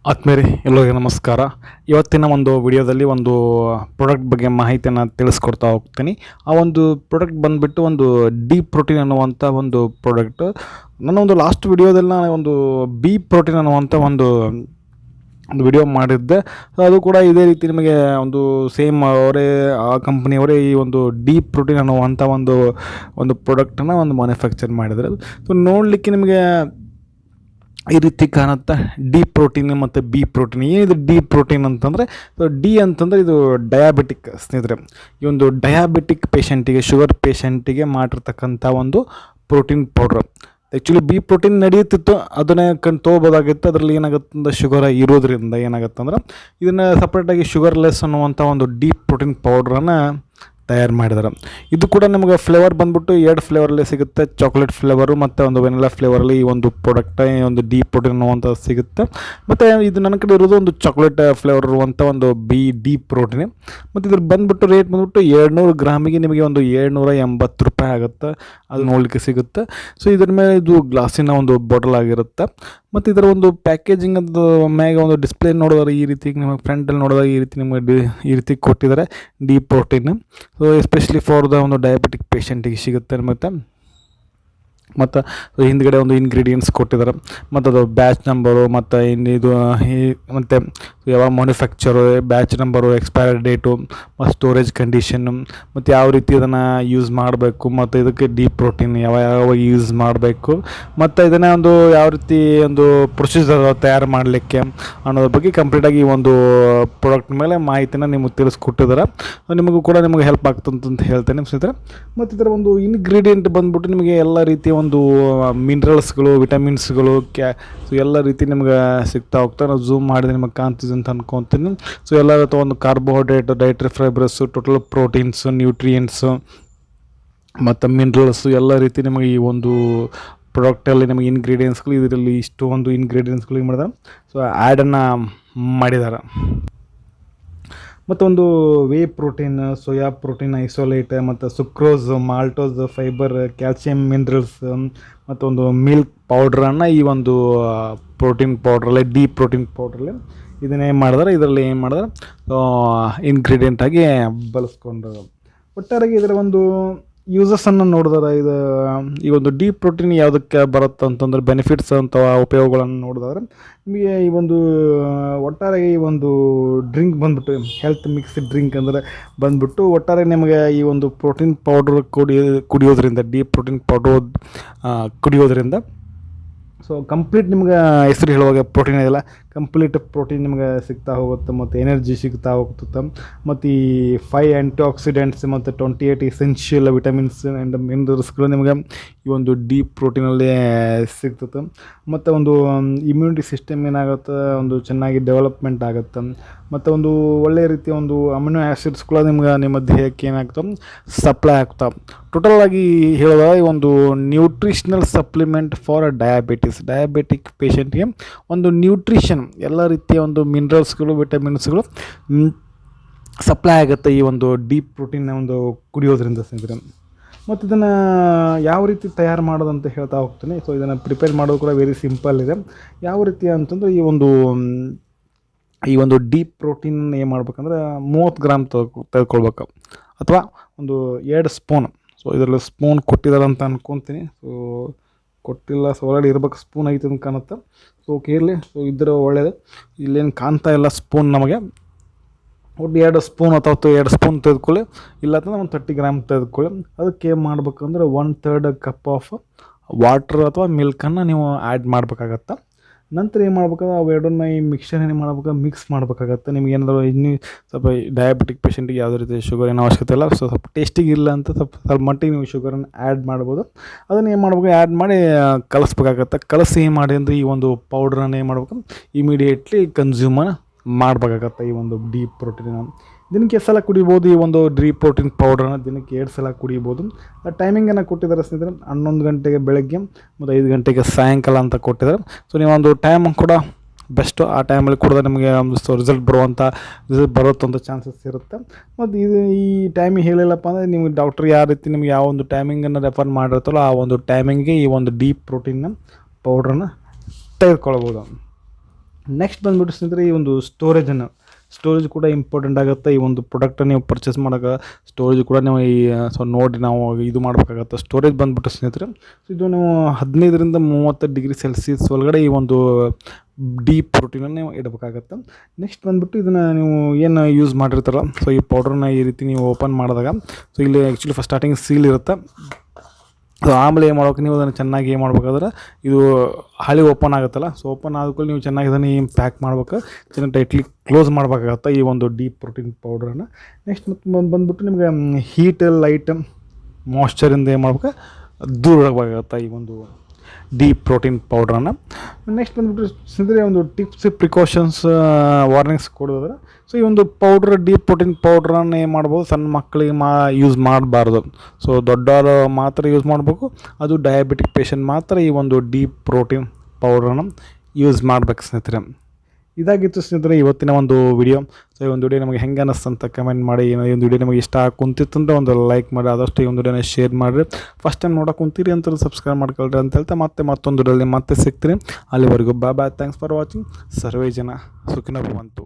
ಆತ್ಮೀಯರೇ ಎಲ್ಲರಿಗೂ ನಮಸ್ಕಾರ. ಇವತ್ತಿನ ಒಂದು ವಿಡಿಯೋದಲ್ಲಿ ಒಂದು ಪ್ರಾಡಕ್ಟ್ ಬಗ್ಗೆ ಮಾಹಿತಿಯನ್ನು ತಿಳಿಸ್ಕೊಡ್ತಾ ಹೋಗ್ತೀನಿ. ಆ ಒಂದು ಪ್ರಾಡಕ್ಟ್ ಬಂದುಬಿಟ್ಟು ಒಂದು D-Protin ಅನ್ನುವಂಥ ಒಂದು ಪ್ರಾಡಕ್ಟ್. ನನ್ನ ಒಂದು ಲಾಸ್ಟ್ ವಿಡಿಯೋದಲ್ಲಿ ನಾನು ಒಂದು B-Protin ಅನ್ನುವಂಥ ಒಂದು ವಿಡಿಯೋ ಮಾಡಿದ್ದೆ. ಅದು ಕೂಡ ಇದೇ ರೀತಿ ನಿಮಗೆ ಒಂದು ಸೇಮ್ ಅವರೇ ಆ ಕಂಪ್ನಿಯವರೇ ಈ ಒಂದು D-Protin ಅನ್ನುವಂಥ ಒಂದು ಪ್ರಾಡಕ್ಟನ್ನು ಒಂದು ಮ್ಯಾನುಫ್ಯಾಕ್ಚರ್ ಮಾಡಿದ್ದಾರೆ. ಸೊ ನೋಡಲಿಕ್ಕೆ ನಿಮಗೆ ಈ ರೀತಿ ಕಾಣುತ್ತೆ. D-Protin ಮತ್ತು B-Protin. ಏನಿದು D-Protin ಅಂತಂದರೆ, ಡಿ ಅಂತಂದರೆ ಇದು ಡಯಾಬಿಟಿಕ್ ಸ್ನೇಹಿತರೆ. ಈ ಒಂದು ಡಯಾಬಿಟಿಕ್ ಪೇಷಂಟಿಗೆ, ಶುಗರ್ ಪೇಷಂಟಿಗೆ ಮಾಡಿರ್ತಕ್ಕಂಥ ಒಂದು ಪ್ರೋಟೀನ್ ಪೌಡ್ರ್. ಆ್ಯಕ್ಚುಲಿ B-Protin ನಡೆಯುತ್ತಿತ್ತು, ಅದನ್ನೇ ತೊಗೋಬೋದಾಗಿತ್ತು. ಅದರಲ್ಲಿ ಏನಾಗುತ್ತೆ ಅಂದರೆ ಶುಗರ್ ಇರೋದ್ರಿಂದ ಏನಾಗುತ್ತೆ ಅಂದ್ರೆ ಇದನ್ನು ಸಪ್ರೇಟಾಗಿ ಶುಗರ್ಲೆಸ್ ಅನ್ನುವಂಥ ಒಂದು D-Protin ಪೌಡ್ರನ್ನು ತಯಾರು ಮಾಡಿದ್ದಾರೆ. ಇದು ಕೂಡ ನಿಮಗೆ ಫ್ಲೇವರ್ ಬಂದ್ಬಿಟ್ಟು 2 ಫ್ಲೇವರಲ್ಲಿ ಸಿಗುತ್ತೆ. ಚಾಕ್ಲೇಟ್ ಫ್ಲೇವರು ಮತ್ತು ಒಂದು ವೆನಿಲಾ ಫ್ಲೇವರಲ್ಲಿ ಈ ಒಂದು ಪ್ರಾಡಕ್ಟ್ ಒಂದು D-Protin ಅನ್ನುವಂಥದ್ದು ಸಿಗುತ್ತೆ. ಮತ್ತು ಇದು ನನ್ನ ಕಡೆ ಇರೋದು ಒಂದು ಚಾಕ್ಲೇಟ್ ಫ್ಲೇವರ್ ಇರುವಂಥ ಒಂದು D-Protin. ಮತ್ತು ಇದ್ರ ಬಂದುಬಿಟ್ಟು ರೇಟ್ ಬಂದುಬಿಟ್ಟು 200 ಗ್ರಾಮಿಗೆ ನಿಮಗೆ ಒಂದು 780 ರೂಪಾಯಿ ಆಗುತ್ತೆ. ಅದು ನೋಡಲಿಕ್ಕೆ ಸಿಗುತ್ತೆ. ಸೊ ಇದ್ರ ಮೇಲೆ ಇದು ಗ್ಲಾಸಿನ ಒಂದು ಬಾಟಲ್ ಆಗಿರುತ್ತೆ. ಮತ್ತು ಇದರ ಒಂದು ಪ್ಯಾಕೇಜಿಂಗ್ ಅದು ಮ್ಯಾಗ ಒಂದು ಡಿಸ್ಪ್ಲೇ ನೋಡಿದ್ರೆ ಈ ರೀತಿ ನಿಮಗೆ ಫ್ರಂಟಲ್ಲಿ ನೋಡಿದಾಗ ಈ ರೀತಿ ನಿಮಗೆ ಈ ರೀತಿ ಕೊಟ್ಟಿದ್ದಾರೆ D-Protin. So especially for the ಒಂದು ಡಯಾಬಿಟಿಕ್ ಪೇಷಂಟಿಗೆ ಸಿಗುತ್ತೆ. ಮತ್ತು ಹಿಂದ್ಗಡೆ ಒಂದು ಇಂಗ್ರೀಡಿಯೆಂಟ್ಸ್ ಕೊಟ್ಟಿದ್ದಾರೆ, ಮತ್ತು ಅದು ಬ್ಯಾಚ್ ನಂಬರು, ಮತ್ತು ಇದು ಮತ್ತು ಯಾವ manufacture, batch number, expiry date, ಮತ್ತು ಸ್ಟೋರೇಜ್ ಕಂಡೀಷನ್ನು, ಮತ್ತು ಯಾವ ರೀತಿ ಇದನ್ನು ಯೂಸ್ ಮಾಡಬೇಕು, ಮತ್ತು ಇದಕ್ಕೆ D-Protin ಯಾವ ಯೂಸ್ ಮಾಡಬೇಕು, ಮತ್ತು ಇದನ್ನು ಒಂದು ಯಾವ ರೀತಿ ಒಂದು ಪ್ರೊಸೀಜರ್ ತಯಾರು ಮಾಡಲಿಕ್ಕೆ ಅನ್ನೋದ್ರ ಬಗ್ಗೆ ಕಂಪ್ಲೀಟಾಗಿ ಈ ಒಂದು ಪ್ರಾಡಕ್ಟ್ ಮೇಲೆ ಮಾಹಿತಿನ ನಿಮಗೆ ತಿಳಿಸ್ಕೊಟ್ಟಿದ್ದಾರೆ. ನಿಮಗೂ ಕೂಡ ನಿಮಗೆ ಹೆಲ್ಪ್ ಆಗ್ತಂತ ಹೇಳ್ತೇನೆ ಸ್ನೇಹಿತರೆ. ಮತ್ತು ಇದರ ಒಂದು ಇಂಗ್ರೀಡಿಯೆಂಟ್ ಬಂದ್ಬಿಟ್ಟು ನಿಮಗೆ ಎಲ್ಲ ರೀತಿಯ ಒಂದು ಮಿನರಲ್ಸ್ಗಳು, ವಿಟಮಿನ್ಸ್ಗಳು, ಸೊ ಎಲ್ಲ ರೀತಿ ನಿಮ್ಗೆ ಸಿಗ್ತಾ ಹೋಗ್ತಾ. ನಾವು ಝೂಮ್ ಮಾಡಿದ್ರೆ ನಿಮಗೆ ಕಾಣ್ತಿದೆ ಅಂತ ಅನ್ಕೊತೀನಿ. ಸೊ ಎಲ್ಲ ಒಂದು carbohydrate, dietary fibres, total proteins, nutrients ಮತ್ತು ಮಿನರಲ್ಸು ಎಲ್ಲ ರೀತಿ ನಿಮಗೆ ಈ ಒಂದು ಪ್ರಾಡಕ್ಟಲ್ಲಿ ನಿಮಗೆ ಇಂಗ್ರೀಡಿಯೆಂಟ್ಸ್ಗಳು, ಇದರಲ್ಲಿ ಇಷ್ಟು ಒಂದು ಇಂಗ್ರೀಡಿಯೆಂಟ್ಸ್ಗಳು ಏನು ಮಾಡಿದ್ದಾರೆ, ಸೊ ಆ್ಯಡನ್ನು ಮಾಡಿದ್ದಾರೆ. ಮತ್ತೊಂದು whey protein, soya protein isolate, ಮತ್ತು sucrose, maltose, fibre, calcium, minerals, ಮತ್ತೊಂದು ಮಿಲ್ಕ್ ಪೌಡ್ರನ್ನು ಈ ಒಂದು ಪ್ರೋಟೀನ್ ಪೌಡ್ರಲ್ಲಿ, D-Protin ಪೌಡ್ರಲ್ಲಿ ಇದನ್ನೇನು ಮಾಡಿದ್ರೆ, ಇದರಲ್ಲಿ ಏನು ಮಾಡಿದ್ರೆ ಇಂಗ್ರೀಡಿಯೆಂಟಾಗಿ ಬಳಸ್ಕೊಂಡು ಒಟ್ಟಾರೆಗೆ ಇದರ ಒಂದು ಯೂಸಸನ್ನು ನೋಡಿದ್ರೆ, ಈ ಒಂದು D-Protin ಯಾವುದಕ್ಕೆ ಬರುತ್ತೆ ಅಂತಂದ್ರೆ ಬೆನಿಫಿಟ್ಸ್ ಅಂತ ಉಪಯೋಗಗಳನ್ನು ನೋಡಿದ್ರೆ ನಿಮಗೆ ಈ ಒಂದು ಒಟ್ಟಾರೆ ಈ ಒಂದು ಡ್ರಿಂಕ್ ಬಂದ್ಬಿಟ್ಟು ಹೆಲ್ತ್ ಮಿಕ್ಸ್ ಡ್ರಿಂಕ್ ಅಂದರೆ ಬಂದ್ಬಿಟ್ಟು ಒಟ್ಟಾರೆ ನಿಮಗೆ ಈ ಒಂದು ಪ್ರೋಟೀನ್ ಪೌಡ್ರ್ ಕುಡಿಯೋದ್ರಿಂದ, D-Protin ಪೌಡ್ರ್ ಕುಡಿಯೋದ್ರಿಂದ ಸೊ ಕಂಪ್ಲೀಟ್ ನಿಮ್ಗೆ ಹೆಸರು ಹೇಳುವಾಗ ಪ್ರೋಟೀನ್ ಇದೆಲ್ಲ, ಕಂಪ್ಲೀಟ್ ಪ್ರೋಟೀನ್ ನಿಮ್ಗೆ ಸಿಗ್ತಾ ಹೋಗುತ್ತೆ, ಮತ್ತು ಎನರ್ಜಿ ಸಿಗ್ತಾ ಹೋಗ್ತದೆ. ಮತ್ತು ಈ 5 ಆ್ಯಂಟಿ ಆಕ್ಸಿಡೆಂಟ್ಸ್ ಮತ್ತು 28 ಎಸೆನ್ಷಿಯಲ್ ವಿಟಮಿನ್ಸ್ ಆ್ಯಂಡ್ ಮಿನರಲ್ಸ್ಗಳು ನಿಮಗೆ ಈ ಒಂದು D-Protinಲ್ಲೇ ಸಿಗ್ತದೆ. ಮತ್ತು ಒಂದು ಇಮ್ಯುನಿಟಿ ಸಿಸ್ಟಮ್ ಏನಾಗುತ್ತೆ, ಒಂದು ಚೆನ್ನಾಗಿ ಡೆವಲಪ್ಮೆಂಟ್ ಆಗುತ್ತೆ. ಮತ್ತು ಒಂದು ಒಳ್ಳೆಯ ರೀತಿಯ ಒಂದು ಅಮಿನೋ ಆ್ಯಸಿಡ್ಸ್ ಕೂಡ ನಿಮ್ಮ ದೇಹಕ್ಕೆ ಏನಾಗ್ತವೆ, ಸಪ್ಲೈ ಆಗ್ತಾವೆ. ಟೋಟಲಾಗಿ ಹೇಳಿದಾಗ ಈ ಒಂದು ನ್ಯೂಟ್ರಿಷನಲ್ ಸಪ್ಲಿಮೆಂಟ್ ಫಾರ್ ಡಯಾಬಿಟಿಕ್ ಪೇಷಂಟ್ಗೆ ಒಂದು ನ್ಯೂಟ್ರಿಷನ್, ಎಲ್ಲ ರೀತಿಯ ಒಂದು ಮಿನರಲ್ಸ್ಗಳು, ವಿಟಮಿನ್ಸ್ಗಳು ಸಪ್ಲೈ ಆಗುತ್ತೆ ಈ ಒಂದು D-Protin ಒಂದು ಕುಡಿಯೋದ್ರಿಂದ ಸ್ನೇಹಿತರೆ. ಮತ್ತು ಇದನ್ನು ಯಾವ ರೀತಿ ತಯಾರು ಮಾಡೋದಂತ ಹೇಳ್ತಾ ಹೋಗ್ತೀನಿ. ಸೊ ಇದನ್ನು ಪ್ರಿಪೇರ್ ಮಾಡೋದು ಕೂಡ ವೆರಿ ಸಿಂಪಲ್ ಇದೆ. ಯಾವ ರೀತಿ ಅಂತಂದರೆ ಈ ಒಂದು D-Protin ಏನು ಮಾಡ್ಬೇಕಂದ್ರೆ 30 ಗ್ರಾಮ್ ತೆಗೆದುಕೊಳ್ಬೇಕು, ಅಥವಾ ಒಂದು 2 ಸ್ಪೂನ್. ಸೊ ಇದರಲ್ಲಿ ಸ್ಪೂನ್ ಕೊಟ್ಟಿದ್ದಾರೆ ಅಂತ ಅನ್ಕೊತೀನಿ. ಸೊ ಕೊಟ್ಟಿಲ್ಲ, ಸೊ ಆಲ್ರೆಡಿ ಇರ್ಬೇಕು, ಸ್ಪೂನ್ ಐತೆ ಅಂತ ಕಾಣುತ್ತೆ. ಸೊ ಓಕೆ ಇರಲಿ, ಸೊ ಇದ್ರೆ ಒಳ್ಳೆಯದು. ಇಲ್ಲೇನು ಕಾಣ್ತಾ ಇಲ್ಲ ಸ್ಪೂನ್ ನಮಗೆ. ಒಟ್ಟು 2 ಸ್ಪೂನ್ ಅಥವಾ 2 ಸ್ಪೂನ್ ತೆಗೆದುಕೊಳ್ಳಿ, ಇಲ್ಲಾಂತಂದ್ರೆ ಒಂದು 30 ಗ್ರಾಮ್ ತೆಗೆದುಕೊಳ್ಳಿ. ಅದಕ್ಕೆ ಏನು ಮಾಡ್ಬೇಕಂದ್ರೆ 1/3 ಕಪ್ ಆಫ್ ವಾಟ್ರ್ ಅಥವಾ ಮಿಲ್ಕನ್ನು ನೀವು ಆ್ಯಡ್ ಮಾಡಬೇಕಾಗತ್ತೆ. ನಂತರ ಏನು ಮಾಡ್ಬೇಕಂದ್ರೆ ಅವೆರಡನ್ನ ಈ ಮಿಕ್ಸ್ಚರ್ ಏನು ಮಾಡ್ಬೇಕು, ಮಿಕ್ಸ್ ಮಾಡಬೇಕಾಗತ್ತೆ. ನಿಮ್ಗೆ ಏನಾದರೂ ಇನ್ನೂ ಸ್ವಲ್ಪ ಡಯಾಬಿಟಿಕ್ ಪೇಷಂಟಿಗೆ ಯಾವುದೇ ರೀತಿ ಶುಗರ್ ಏನೋ ಅವಶ್ಯಕತೆ ಇಲ್ಲ, ಸೊ ಸ್ವಲ್ಪ ಟೇಸ್ಟಿಗೆ ಇಲ್ಲ ಅಂತ ಸ್ವಲ್ಪ ಮಟ್ಟಿಗೆ ನೀವು ಶುಗರನ್ನು ಆ್ಯಡ್ ಮಾಡ್ಬೋದು. ಅದನ್ನು ಏನು ಮಾಡ್ಬೇಕು, ಆ್ಯಡ್ ಮಾಡಿ ಕಲಿಸ್ಬೇಕಾಗತ್ತೆ. ಕಲಸಿ ಏನು ಮಾಡಿ ಅಂದರೆ ಈ ಒಂದು ಪೌಡ್ರನ್ನು ಏನು ಮಾಡ್ಬೇಕು, ಇಮಿಡಿಯೇಟ್ಲಿ ಕನ್ಸ್ಯೂಮರ್ ಮಾಡಬೇಕಾಗತ್ತೆ. ಈ ಒಂದು D-Protin ದಿನಕ್ಕೆ ಎಷ್ಟು ಸಲ ಕುಡಿಬೋದು, ಈ ಒಂದು D-Protin ಪೌಡ್ರನ್ನ ದಿನಕ್ಕೆ 2 ಸಲ ಕುಡಿಬೋದು. ಟೈಮಿಂಗನ್ನು ಕೊಟ್ಟಿದ್ದಾರೆ ಸ್ನೇಹಿತರೆ, 11 ಗಂಟೆಗೆ ಬೆಳಗ್ಗೆ ಮತ್ತು 5 ಗಂಟೆಗೆ ಸಾಯಂಕಾಲ ಅಂತ ಕೊಟ್ಟಿದ್ದಾರೆ. ಸೊ ನೀವು ಒಂದು ಟೈಮ್ ಕೂಡ ಬೆಸ್ಟು, ಆ ಟೈಮಲ್ಲಿ ಕುಡಿದ್ರೆ ನಿಮಗೆ ಒಂದು ರಿಸಲ್ಟ್ ಬರುತ್ತಂಥ ಚಾನ್ಸಸ್ ಇರುತ್ತೆ. ಮತ್ತು ಈ ಟೈಮಿಂಗ್ ಹೇಳಿಲ್ಲಪ್ಪ ಅಂದರೆ ನಿಮಗೆ ಡಾಕ್ಟ್ರ್ ಯಾವ ರೀತಿ ನಿಮ್ಗೆ ಯಾವ ಒಂದು ಟೈಮಿಂಗನ್ನು ರೆಫರ್ ಮಾಡಿರ್ತಾರೋ ಆ ಒಂದು ಟೈಮಿಂಗ್ಗೆ ಈ ಒಂದು D-Protin ಪೌಡ್ರನ್ನ ತೆಗೆದುಕೊಳ್ಬೋದು. ನೆಕ್ಸ್ಟ್ ಬಂದುಬಿಟ್ಟು ಸ್ನೇಹಿತರೆ ಈ ಒಂದು ಸ್ಟೋರೇಜ್ ಕೂಡ ಇಂಪಾರ್ಟೆಂಟ್ ಆಗುತ್ತೆ. ಈ ಒಂದು ಪ್ರಾಡಕ್ಟ್ ನೀವು ಪರ್ಚೇಸ್ ಮಾಡೋಕೆ ಸ್ಟೋರೇಜ್ ಕೂಡ ನೀವು ನೋಡಿ ನಾವು ಇದು ಮಾಡಬೇಕಾಗತ್ತೆ. ಸ್ಟೋರೇಜ್ ಬಂದುಬಿಟ್ಟು ಸ್ನೇಹಿತರೆ ಇದು ನೀವು 15-30 ಡಿಗ್ರಿ ಸೆಲ್ಸಿಯಸ್ ಒಳಗಡೆ ಈ ಒಂದು D-Protinನ ನೀವು ಇಡಬೇಕಾಗತ್ತೆ. ನೆಕ್ಸ್ಟ್ ಬಂದುಬಿಟ್ಟು ಇದನ್ನು ನೀವು ಏನು ಯೂಸ್ ಮಾಡಿರ್ತಾರಲ್ಲ, ಸೊ ಈ ಪೌಡ್ರನ್ನ ಈ ರೀತಿ ನೀವು ಓಪನ್ ಮಾಡಿದಾಗ ಸೊ ಇಲ್ಲಿ ಆ್ಯಕ್ಚುಲಿ ಫಸ್ಟ್ ಸ್ಟಾರ್ಟಿಂಗ್ ಸೀಲ್ ಇರುತ್ತೆ. ಸೊ ಆಮೇಲೆ ಏನು ಮಾಡ್ಬೇಕು, ನೀವು ಅದನ್ನು ಚೆನ್ನಾಗಿ ಏನು ಮಾಡ್ಬೇಕಾದ್ರೆ ಇದು ಹಳಿ ಓಪನ್ ಆಗುತ್ತಲ್ಲ, ಸೊ ಓಪನ್ ಆದ್ಮೇಲೆ ನೀವು ಚೆನ್ನಾಗಿ ಇದನ್ನು ಪ್ಯಾಕ್ ಮಾಡ್ಬೇಕು, ಚೆನ್ನಾಗಿ ಟೈಟ್ಲಿ ಕ್ಲೋಸ್ ಮಾಡಬೇಕಾಗತ್ತೆ ಈ ಒಂದು D-Protin ಪೌಡ್ರನ್ನು. ನೆಕ್ಸ್ಟ್ ಮತ್ತು ಬಂದುಬಿಟ್ಟು ನಿಮಗೆ ಹೀಟ್ ಲೈಟ್ ಮಾಯ್ಶ್ಚರಿಂದ ಏನು ಮಾಡ್ಬೇಕು, ದೂರ ಇಡಬೇಕಾಗತ್ತೆ ಈ ಒಂದು D-Protin ಪೌಡ್ರನ್ನು. ನೆಕ್ಸ್ಟ್ ಬಂದುಬಿಟ್ಟು ಸ್ನೇಹಿತರೆ ಒಂದು ಟಿಪ್ಸ್ ಪ್ರಿಕಾಷನ್ಸ್ ವಾರ್ನಿಂಗ್ಸ್ ಕೊಡೋದಾದ್ರೆ, ಸೊ ಈ ಒಂದು D-Protin ಪೌಡ್ರನ್ನು ಏನು ಮಾಡ್ಬೋದು, ಸಣ್ಣ ಮಕ್ಕಳಿಗೆ ಯೂಸ್ ಮಾಡಬಾರ್ದು. ಸೊ ದೊಡ್ಡವರು ಮಾತ್ರ ಯೂಸ್ ಮಾಡಬೇಕು. ಅದು ಡಯಾಬಿಟಿಕ್ ಪೇಷಂಟ್ ಮಾತ್ರ ಈ ಒಂದು D-Protin ಪೌಡ್ರನ್ನು ಯೂಸ್ ಮಾಡ್ಬೇಕು ಸ್ನೇಹಿತರೆ. ಇದಾಗಿತ್ತು ಸ್ನೇಹಿತರೆ ಇವತ್ತಿನ ಒಂದು ವಿಡಿಯೋ. ಸೊ ಈ ಒಂದು ವಿಡಿಯೋ ನಮಗೆ ಹೆಂಗೆ ಅನ್ನಿಸ್ತು ಅಂತ ಕಮೆಂಟ್ ಮಾಡಿ. ಈ ಒಂದು ವಿಡಿಯೋ ನಿಮಗೆ ಇಷ್ಟ ಕುಂತಿತ್ತಂದ್ರೆ ಒಂದು ಲೈಕ್ ಮಾಡಿ, ಆದಷ್ಟು ಈ ಒಂದು ವಿಡಿಯೋನ ಶೇರ್ ಮಾಡಿರಿ. ಫಸ್ಟ್ ಟೈಮ್ ನೋಡೋಕೆ ಕುಂತೀರಿ ಅಂತ ಸಬ್ಸ್ಕ್ರೈಬ್ ಮಾಡ್ಕೊಳ್ರಿ ಅಂತ ಹೇಳ್ತಾ ಮತ್ತೊಂದು ವಿಡಿಯೋದಲ್ಲಿ ಮತ್ತೆ ಸಿಗ್ತೀನಿ. ಅಲ್ಲಿವರೆಗೂ ಬಾಯ್. Thanks for watching. ಸರ್ವೇ ಜನ ಸುಖಿನೋ ಭವಂತು.